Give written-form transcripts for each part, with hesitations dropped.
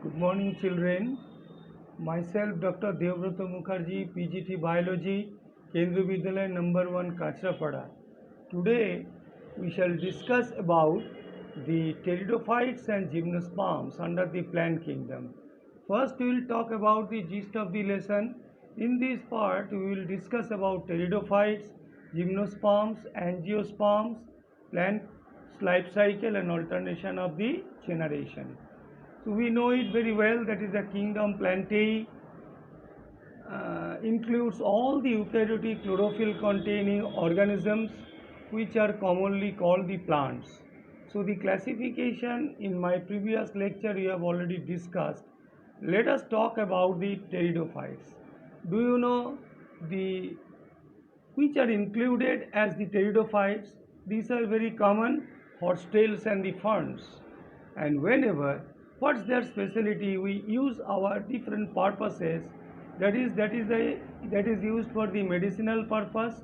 Good morning, children. Myself, Dr. Devbrata Mukherjee, PGT Biology, Kendra Vidyalaya number 1, Kachrapada. Today, we shall discuss about the pteridophytes and gymnosperms under the plant kingdom. First, we will talk about the gist of the lesson. In this part, we will discuss about pteridophytes, gymnosperms, angiosperms, plant life cycle and alternation of the generation. So we know it very well, that is the kingdom Plantae includes all the eukaryotic chlorophyll containing organisms which are commonly called the plants. So the classification in my previous lecture we have already discussed. Let us talk about the pteridophytes. Do you know the which are included as the pteridophytes? These are very common, horsetails and the ferns. And whenever, what's their specialty? We use our different purposes. That is used for the medicinal purpose,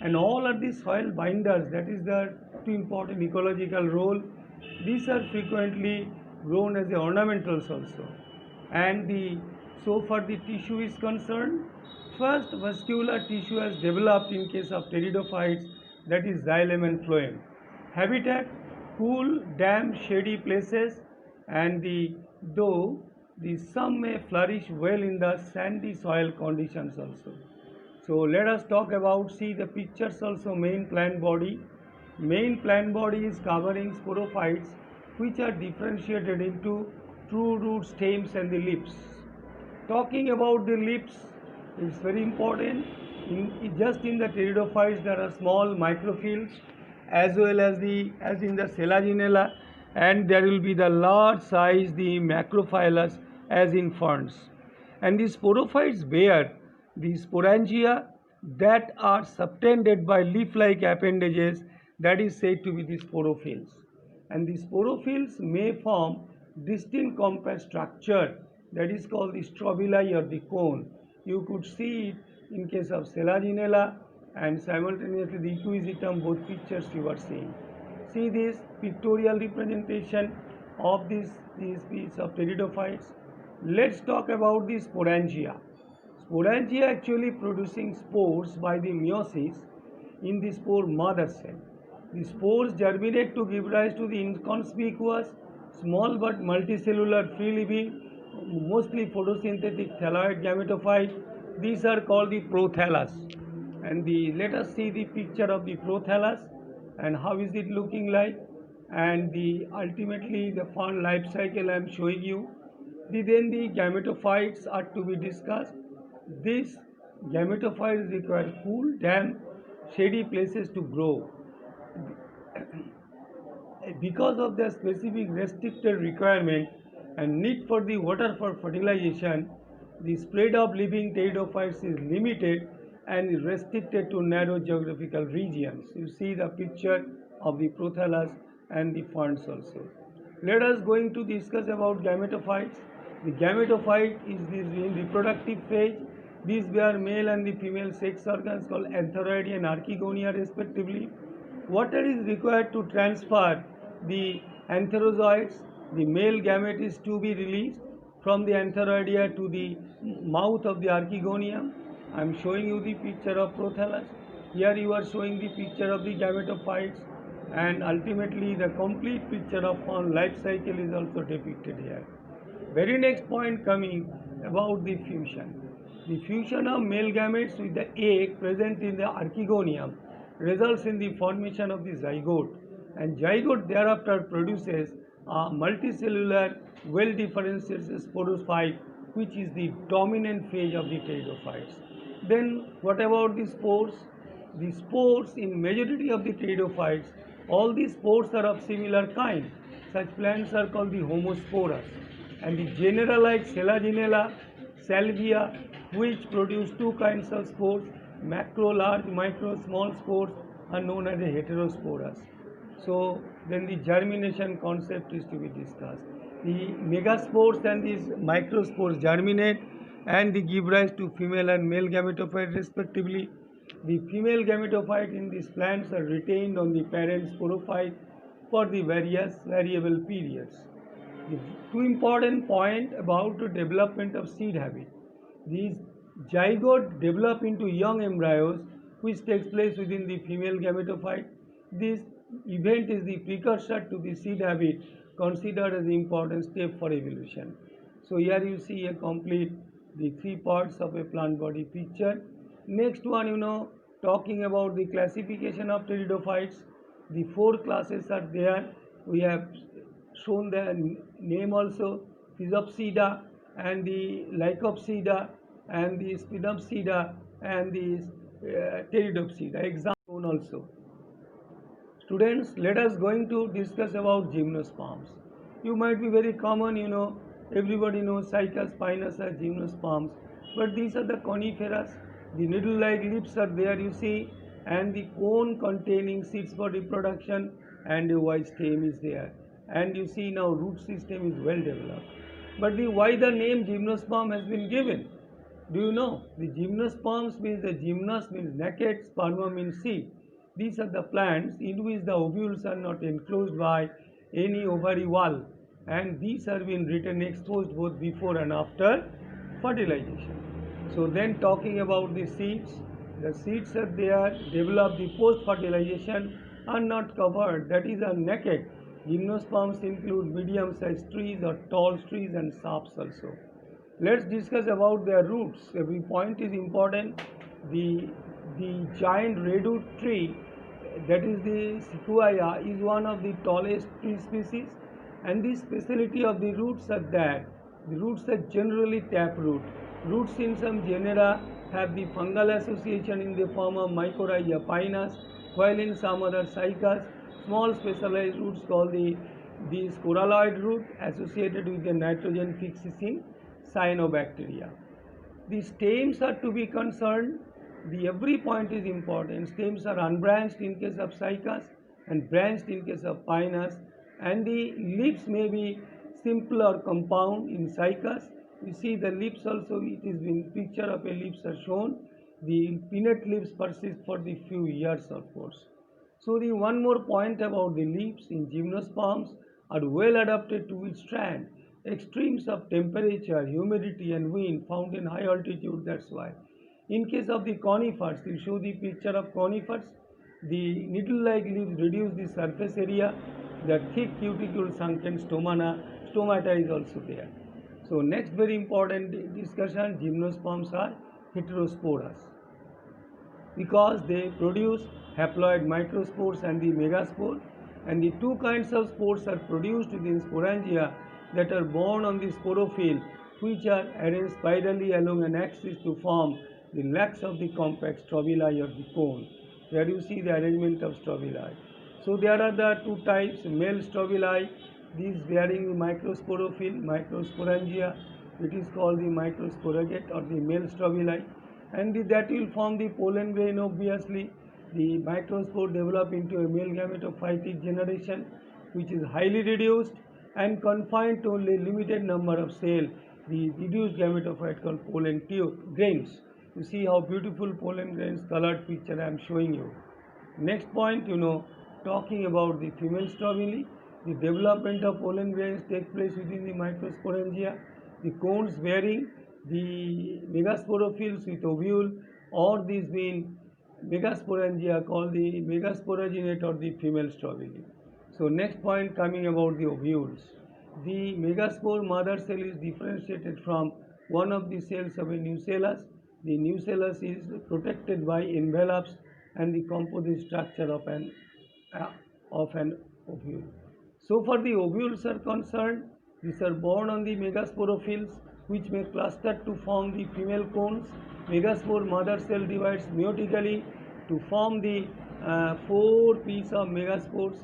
and all are the soil binders. That is the two important ecological role. These are frequently grown as the ornamentals also. And so far the tissue is concerned, first vascular tissue has developed in case of pteridophytes, that is xylem and phloem. Habitat: cool, damp, shady places, and though some may flourish well in the sandy soil conditions also. So let us talk about, see the pictures also, main plant body. Main plant body is covering sporophytes which are differentiated into true root, stems and the leaves. Talking about the leaves, it's very important. Just in the pteridophytes there are small microphyls as well as in the selaginella, and there will be the large size the macrophylus as in ferns. And the sporophytes bear the sporangia that are subtended by leaf-like appendages, that is said to be the sporophylls. And the sporophylls may form distinct compact structure, that is called the strobili or the cone. You could see it in case of selaginella and simultaneously the equisetum, both pictures you are seeing. See this pictorial representation of this piece of pteridophytes. Let's talk about the sporangia. Sporangia actually producing spores by the meiosis in the spore mother cell. The spores germinate to give rise to the inconspicuous, small but multicellular, free-living, mostly photosynthetic thalloid gametophyte. These are called the prothallus. And let us see the picture of the prothallus and how is it looking like. And ultimately the fern life cycle I am showing you. Then the gametophytes are to be discussed. These gametophytes require cool, damp, shady places to grow. Because of their specific restricted requirement and need for the water for fertilization, the spread of living pteridophytes is limited and restricted to narrow geographical regions. You see the picture of the prothallus and the ferns also. Let us going to discuss about gametophytes. The gametophyte is the reproductive phase. These bear male and the female sex organs called antheroidia and archegonia respectively. Water is required to transfer the antherozoids. The male gamete is to be released from the antheroidia to the mouth of the archegonium. I am showing you the picture of prothallus. Here you are showing the picture of the gametophytes, and ultimately the complete picture of fern life cycle is also depicted here. Very next point coming about the fusion. The fusion of male gametes with the egg present in the archegonium results in the formation of the zygote, and zygote thereafter produces a multicellular, well-differentiated sporophyte, which is the dominant phase of the pteridophytes. Then what about the spores? The spores in majority of the pteridophytes, all the spores are of similar kind. Such plants are called the homosporous. And the genera like selaginella, salvia, which produce two kinds of spores, macro, large, micro, small spores, are known as the heterosporous. So then the germination concept is to be discussed. The megaspores and these microspores germinate and they give rise to female and male gametophyte respectively. The female gametophyte in these plants are retained on the parent sporophyte for the various variable periods. The two important point about the development of seed habit. These zygote develop into young embryos which takes place within the female gametophyte. This event is the precursor to the seed habit considered as the important step for evolution. So here you see a complete the three parts of a plant body picture. Next one, talking about the classification of pteridophytes. The four classes are there. We have shown the name also: Physiopsida and the Lycopsida and the Spinopsida and the Pteridopsida. Example also. Students, let us going to discuss about gymnosperms. You might be very common, everybody knows Cycas, Pinus are gymnosperms, but these are the coniferous. The needle-like leaves are there, you see, and the cone containing seeds for reproduction, and a wide stem is there. And you see now root system is well developed. But why the name gymnosperm has been given? Do you know? The gymnosperms means the gymnos means naked, sperma means seed. These are the plants in which the ovules are not enclosed by any ovary wall, and these are being written exposed both before and after fertilization. So then talking about the seeds are there, develop the post-fertilization, are not covered, that is are naked. Gymnosperms include medium-sized trees or tall trees and shrubs also. Let's discuss about their roots. Every point is important. The giant redwood tree, that is the sequoia, is one of the tallest tree species, and the speciality of the roots are that the roots are generally taproot. Roots in some genera have the fungal association in the form of mycorrhiza pinus, while in some other cycas, small specialized roots called the sporaloid root associated with the nitrogen fixing cyanobacteria. The stems are to be concerned. Every point is important. Stems are unbranched in case of cycas and branched in case of pinus, and the leaves may be simple or compound in cycas. You see the leaves also, it is in picture of a leaves are shown. The pinnate leaves persist for the few years of course. So the one more point about the leaves in gymnosperms are well adapted to withstand extremes of temperature, humidity and wind found in high altitude, that's why. In case of the conifers, you show the picture of conifers, the needle-like leaves reduce the surface area, the thick cuticle sunken stomata is also there. So next very important discussion, gymnosperms are heterosporous because they produce haploid microspores and the megaspore, and the two kinds of spores are produced within sporangia that are borne on the sporophyll, which are arranged spirally along an axis to form the lax of the compact strobili of the cone. Here you see the arrangement of strobili. So there are the two types, male strobili, these bearing the microsporophyll, microsporangia, it is called the microsporagate or the male strobili, and that will form the pollen grain obviously. The microspore develop into a male gametophytic generation which is highly reduced and confined to only limited number of cells, the reduced gametophyte called pollen grains. You see how beautiful pollen grains colored picture I am showing you. Next point, talking about the female strobili, the development of pollen grains take place within the microsporangia, the cones bearing the megasporophylls with ovule, or these being megasporangia called the megasporogenate or the female strobili. So next point coming about the ovules. The megaspore mother cell is differentiated from one of the cells of a nucellus. The nucellus is protected by envelopes and the composite structure of an ovule. So for the ovules are concerned, these are borne on the megasporophylls which may cluster to form the female cones. Megaspore mother cell divides meiotically to form the 4 pieces of megaspores.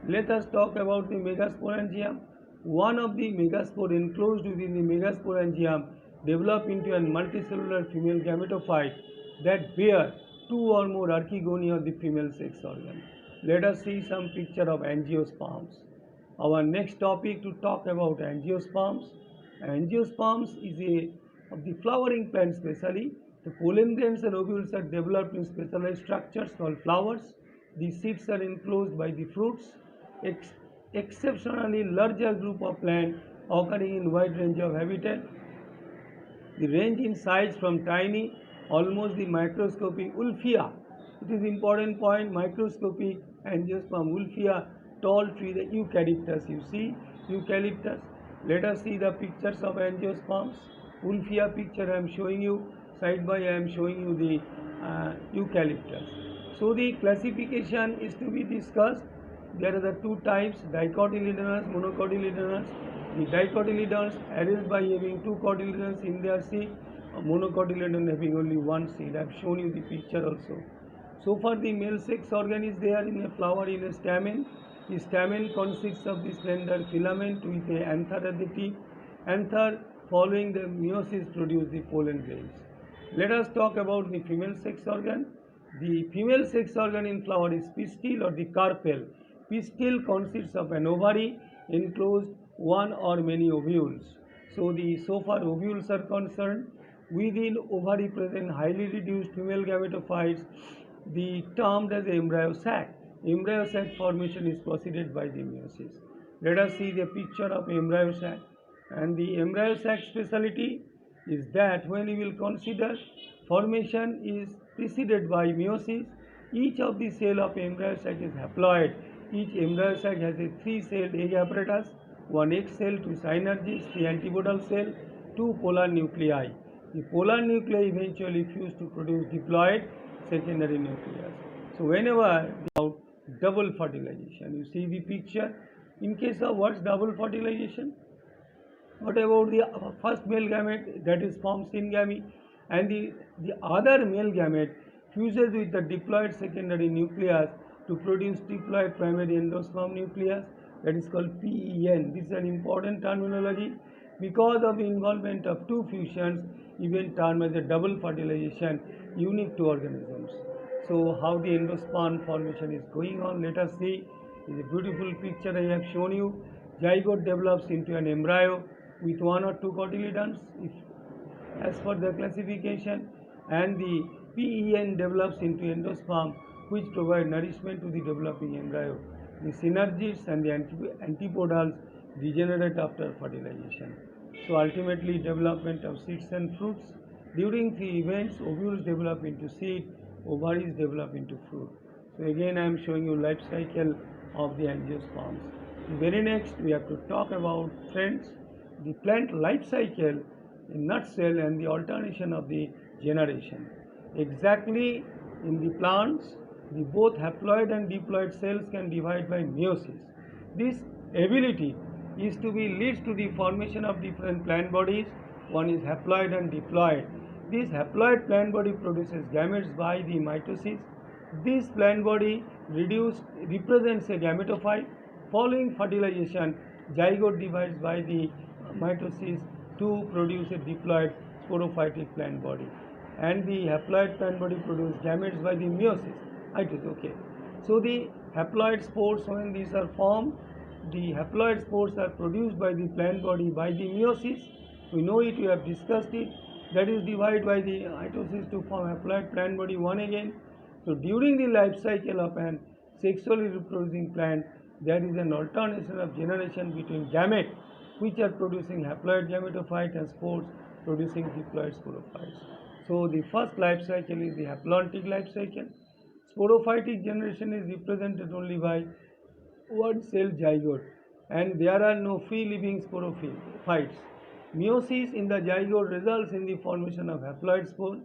Let us talk about the megasporangium. One of the megaspore enclosed within the megasporangium develop into a multicellular female gametophyte that bear 2 or more archegonia of the female sex organ. Let us see some picture of angiosperms. Our next topic to talk about angiosperms. Angiosperms is of the flowering plant especially. The pollen grains and ovules are developed in specialized structures called flowers. The seeds are enclosed by the fruits. Exceptionally larger group of plant occurring in wide range of habitat. The range in size from tiny, almost the microscopic Wolffia. It is important point, microscopic angiosperm Wolffia, tall tree, the eucalyptus. You see eucalyptus. Let us see the pictures of angiosperms. Wolffia picture I am showing you. Side by I am showing you the eucalyptus. So the classification is to be discussed. There are the two types, dicotyledonous, monocotyledonous. The dicotyledons arranged by having two cotyledons in their seed, a monocotyledon having only one seed. I have shown you the picture also. So far the male sex organ is there in a flower in a stamen. The stamen consists of the slender filament with a anther at the tip. Anther following the meiosis produce the pollen grains. Let us talk about the female sex organ. The female sex organ in flower is pistil or the carpel. Pistil consists of an ovary enclosed one or many ovules. So far ovules are concerned. Within ovary present highly reduced female gametophytes, the termed as embryo sac. Embryo sac formation is preceded by the meiosis. Let us see the picture of embryo sac. And the embryo sac speciality is that when we will consider formation is preceded by meiosis, each of the cell of embryo sac is haploid. Each embryo sac has a 3-celled egg apparatus, one egg cell, two synergids, three antibodal cell, two polar nuclei. The polar nuclei eventually fuse to produce diploid secondary nucleus. So whenever double fertilization, you see the picture. In case of what's double fertilization? What about the first male gamete that is formed syngamy, and the other male gamete fuses with the diploid secondary nucleus to produce diploid primary endosperm nucleus, that is called PEN. This is an important terminology. Because of the involvement of two fusions, even termed as a double fertilization unique to organisms. So how the endosperm formation is going on, let us see. This is a beautiful picture I have shown you. Zygote develops into an embryo with one or two cotyledons as per the classification, and the PEN develops into endosperm which provide nourishment to the developing embryo. The synergids and the antipodals degenerate after fertilization. So ultimately development of seeds and fruits. During the events, ovules develop into seed, ovaries develop into fruit. So again I am showing you life cycle of the angiosperms. Very next we have to talk about, friends, the plant life cycle in nutshell and the alternation of the generation. Exactly, in the plants, the both haploid and diploid cells can divide by meiosis. This ability is to be leads to the formation of different plant bodies. One is haploid and diploid. This haploid plant body produces gametes by the mitosis. This plant body represents a gametophyte. Following fertilization, zygote divides by the mitosis to produce a diploid sporophytic plant body, and the haploid plant body produces gametes by the meiosis. It is okay. So the haploid spores, when these are formed, the haploid spores are produced by the plant body by the meiosis. We know it, we have discussed it. That is divided by the mitosis to form haploid plant body one again. So during the life cycle of an sexually reproducing plant, there is an alternation of generation between gamete, which are producing haploid gametophyte, and spores producing diploid sporophytes. So the first life cycle is the haplontic life cycle. Sporophytic generation is represented only by one cell zygote, and there are no free living sporophytes. Meiosis in the zygote results in the formation of haploid spore.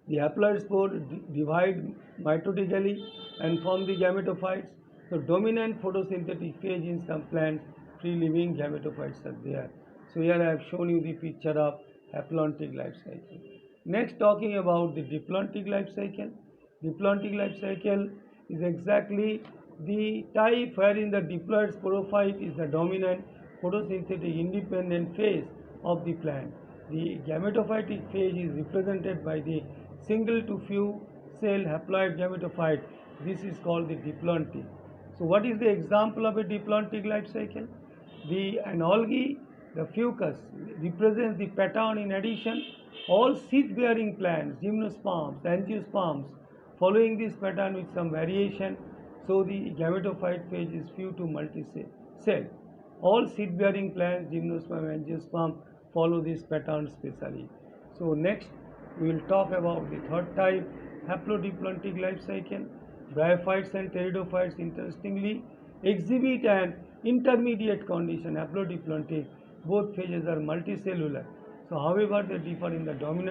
The haploid spore divide mitotically and form the gametophytes. So dominant photosynthetic phase in some plants, free living gametophytes are there. So here I have shown you the picture of haplontic life cycle. Next, talking about the diplontic life cycle. Diplontic life cycle is exactly the type wherein the diploid sporophyte is the dominant photosynthetic independent phase of the plant. The gametophytic phase is represented by the single to few cell haploid gametophyte. This is called the diplontic. So what is the example of a diplontic life cycle? An algae, the fucus, represents the pattern. In addition, all seed-bearing plants, gymnosperms, angiosperms, following this pattern with some variation. So the gametophyte phase is few to multi-cell. All seed-bearing plants, gymnosperm and angiosperm, follow this pattern specially. So next we will talk about the third type, haplodiploidic life cycle. Bryophytes and pteridophytes interestingly exhibit an intermediate condition, haplodiploidic. Both phases are multicellular. So however they differ in the dominant